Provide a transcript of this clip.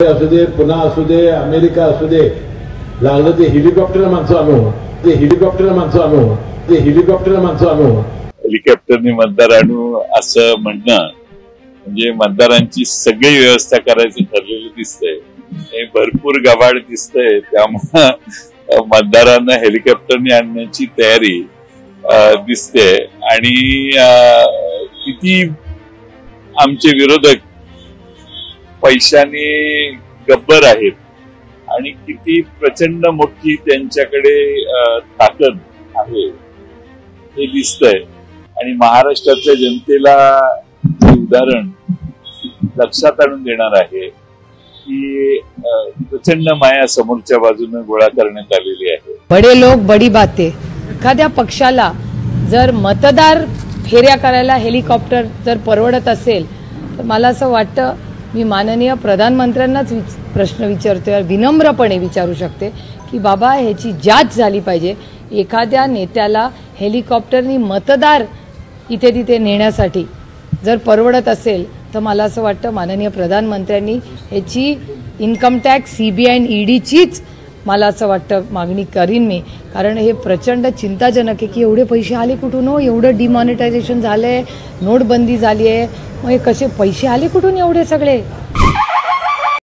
असू दे, पुन्हा असू दे, अमेरिका असू दे, लागलं ते हेलिकॉप्टर माणसं आणू, ते हेलिकॉप्टर माणसं आणू, ते हेलिकॉप्टर माणसं आणू, हेलिकॉप्टरने मतदार आणू असं म्हणणं म्हणजे मतदारांची सगळी व्यवस्था करायचं ठरलेलं दिसतंय. हे भरपूर गबाड दिसतंय. त्यामुळे मतदारांना हेलिकॉप्टरने आणण्याची तयारी दिसते. आणि किती आमचे विरोधक पैशाने गब्बर आहेत आणि किती प्रचंड मोठी त्यांच्याकडे ताकद आहे हे दिसतंय. आणि महाराष्ट्रातल्या जनतेला हे उदाहरण लक्षात आणून देणार आहे की प्रचंड माया समोरच्या बाजूने गोळा करण्यात आलेली आहे. बडे लोक बडी बाते. एखाद्या पक्षाला जर मतदार फेऱ्या करायला हेलिकॉप्टर जर परवडत असेल तर मला असं वाटतं मी माननीय प्रधानमंत्र्यांनाच प्रश्न विचारतोय, विनम्रपणे विचारू शकते की बाबा ह्याची जांच झाली पाहिजे. एखाद्या नेत्याला हेलिकॉप्टरनी मतदार इथे तिथे नेण्यासाठी जर परवडत असेल तर मला असं वाटतं माननीय प्रधानमंत्र्यांनी ह्याची इन्कम टॅक्स, सीबीआय आणि ईडीचीच मला असं वाटतं मागणी करीन मी. कारण हे प्रचंड चिंताजनक आहे की एवढे पैसे आले कुठून हो, एवढं डिमॉनिटायझेशन झालंय, नोटबंदी झाली आहे, मग हे कसे पैसे आले कुठून एवढे सगळे.